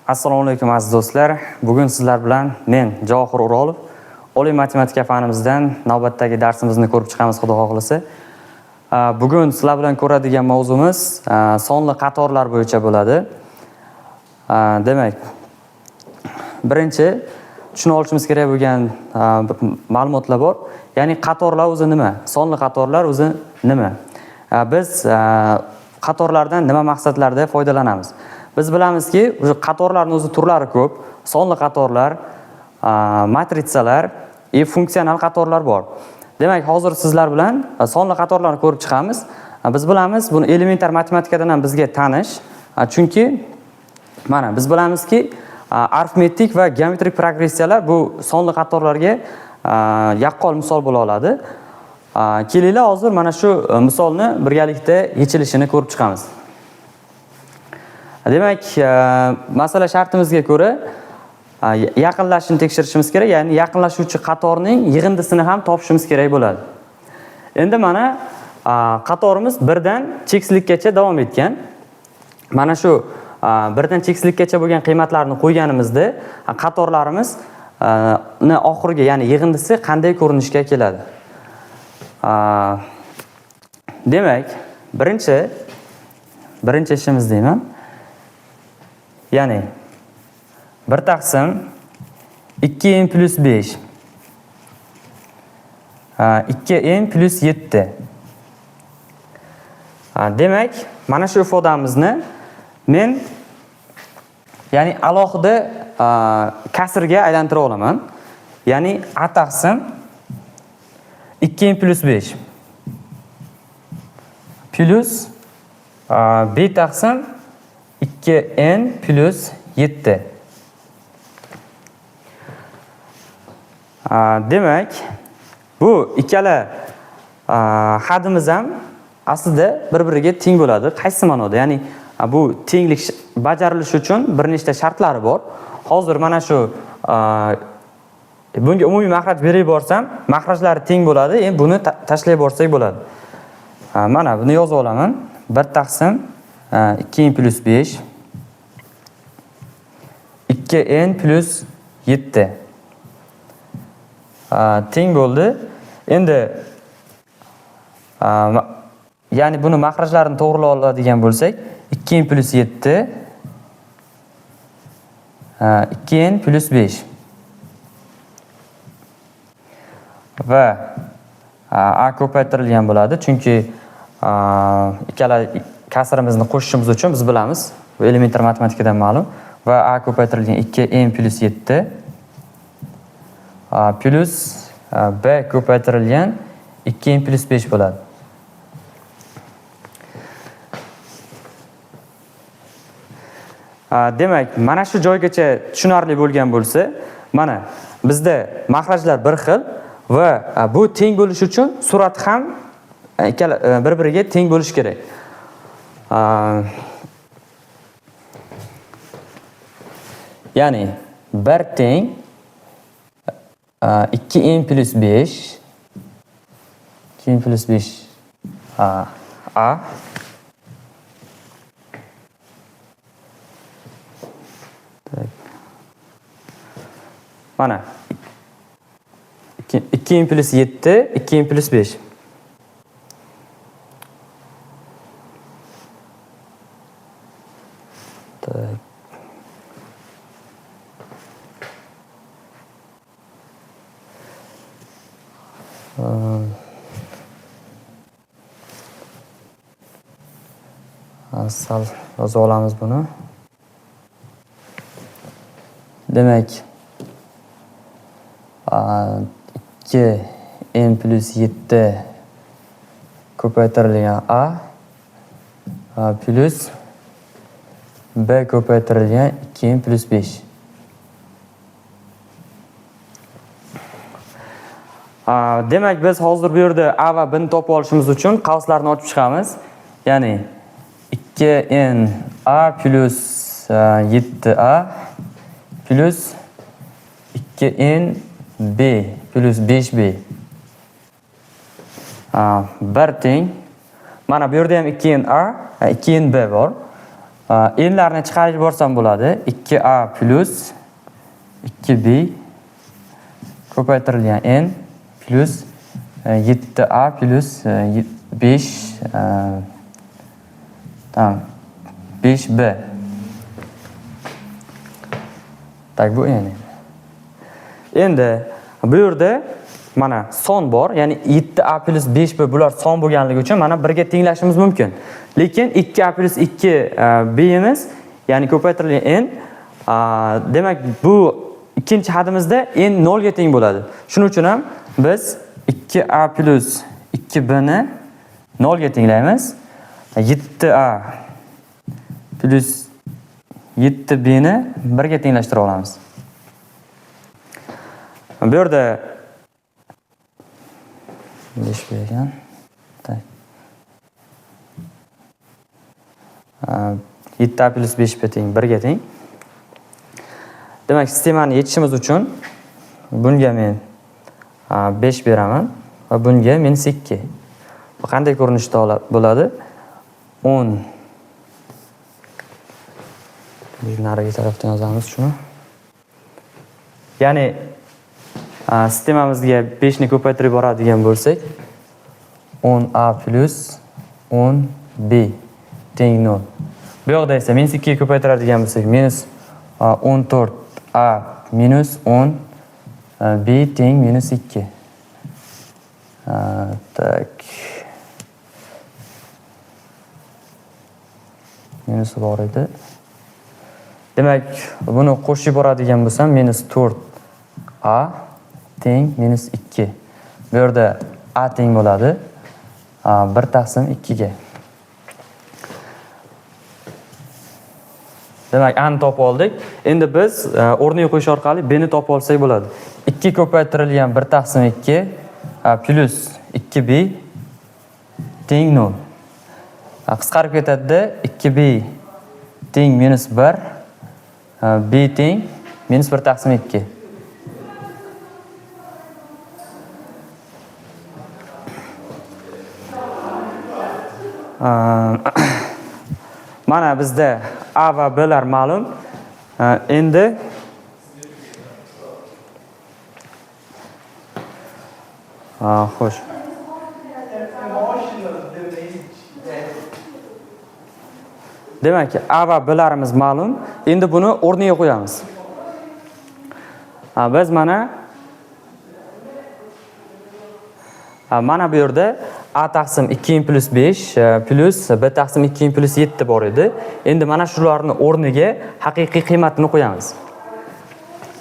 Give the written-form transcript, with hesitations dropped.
Assalomu alaykum aziz do'stlar. Bugun sizlar bilan men Javohir O'rolov oliy matematika fanimizdan navbatdagi darsimizni ko'rib chiqamiz, xudo xohlasa. Bugun sizlar bilan ko'radigan mavzumiz sonli qatorlar bo'yicha bo'ladi. Demak, birinchi tushunib olishimiz kerak bo'lgan ma'lumotlar bor. Ya'ni qatorlar o'zi nima? Sonli qatorlar o'zi nima? Biz qatorlardan nima maqsadlarda foydalanamiz? Biz bilamizki, qatorlarning o'zi turlari ko'p. Sonli qatorlar, matritsalar, funksional qatorlar bor. Demak, hozir sizlar bilan sonli qatorlarni ko'rib chiqamiz. Biz bilamiz, buni elementar matematikadan ham bizga tanish. Chunki mana biz bilamizki, arifmetik va geometrik progressiyalar bu sonli qatorlarga yaqqol misol bo'la oladi. Kelinglar hozir mana shu misolni birgalikda yechilishini ko'rib chiqamiz. Demak, masala shartimizga ko'ra yaqinlashishni tekshirishimiz kerak, ya'ni yaqinlashuvchi qatorning yig'indisini ham topishimiz kerak bo'ladi. Endi mana qatorimiz 1 dan cheksizlikkacha davom etgan. Mana shu 1 dan cheksizlikkacha bo'lgan qiymatlarni qo'yganimizda qatorlarimiz oxiriga, ya'ni yig'indisi qanday ko'rinishga keladi? Demak, birinchi ishimiz deyman. Ya'ni 1 taqsim 2n plus 5 2n plus 7. Demak, mana shu ifodamizni men ya'ni alohida kasrga aylantira olaman. Ya'ni a taqsim 2n plus 5 plus b taqsim 2n plus 7. Demak, bu ikkala hadimiz ham aslida bir-biriga teng bo'ladi. Qaysi ma'noda? Ya'ni bu tenglik bajarilishi uchun bir nechta shartlari bor. Hozir mana shu bunga umumiy makhraj berib borsam, makhrajlari teng bo'ladi. Endi buni tashlay borsak bo'ladi. Mana buni yozib olaman. 1 taqsim 2n plus 5 2n plus 7 teng bo'ldi. Endi ya'ni buni makhrajlarini to'g'rilay oladigan bo'lsak, 2n plus 7 2n plus 5 va a ko'paytirilgan bo'ladi. Chunki ikkala kasrimizni qo'shishimiz uchun biz bilamiz, bu elementar matematikadan ma'lum. Va a ko'paytirilgan 2n plus 7 plus b ko'paytirilgan 2n plus 5 bo'ladi. Demak, mana shu joygacha tushunarli bo'lgan bo'lsa, mana bizda makhrajlar bir xil va bu teng bo'lish uchun surati ham bir-biriga teng bo'lish kerak. Ya'ni 1 teng 2n plus 5 2n plus 5 a mana 2n plus 7 2n plus 5 sal yozib olamiz buni. Demak, 2n plus 7 ko'paytirilgan a plus b ko'paytirilgan 2n plus 5. Demak, biz hozir bu yerda a va b ni topib olishimiz uchun qavslarni ochib chiqamiz. Ya'ni 2n a plus 7a plus 2n b plus 5b. 1 teng. Mana bu yerda ham 2n a, 2n b bor. n'larni chiqarib yuborsam bo'ladi. 2a plus 2b ko'paytirilgan n plus 7a plus 5 tamam 5b. Tak bu n. Endi bu yerda mana son bor, ya'ni 7a plus 5b bular son bo'lganligi uchun mana 1 ga tenglashimiz mumkin. Lekin 2a plus 2b imiz, ya'ni ko'paytirilgan n, demak bu ikkinchi hadimizda n 0 ga teng bo'ladi. Shuning uchun ham biz 2a plus 2b ni 0 ga tenglaymiz. 7a plus 7b ni 1 ga tenglashtira olamiz. Bu yerda 5 bergan. Tak. 7a plus 5b teng 1 ga teng. Demak, sistemani yechishimiz uchun bunga men 5 beraman va bunga -2. Bu qanday ko'rinishda bo'ladi? 10. Nariga tarafdan yozamiz shuni. Ya'ni sistemamizga 5 ni ko'paytirib boradigan bo'lsak, 10a plus 10b teng 0. Bu yoqda esa -2 ga ko'paytiradigan bo'lsak, -14a minus 10b teng -2. Tak. Minus bor edi. Demak, buni qo'shib boradigan bo'lsam, -4a teng -2. Bu yerda a teng bo'ladi 1 taqsim 2 ga. Demak, a ni topib oldik. Endi biz o'rniga qo'yish orqali b ni topib olsak bo'ladi. 2 ko'paytirilgan 1 taqsim 2 plus 2b teng 0. Qisqarib ketadi. 2b teng -1, b teng -1 taqsim 2. Mana bizda a va b'lar ma'lum. Endi xo'sh. Demak, a va b'larimiz ma'lum. Endi buni o'rniga qo'yamiz. Biz mana bu yerda a taqsim 2 plus 5 plus b taqsim 2 plus 7 bor edi. Endi mana shularni o'rniga haqiqiy qiymatini qo'yamiz.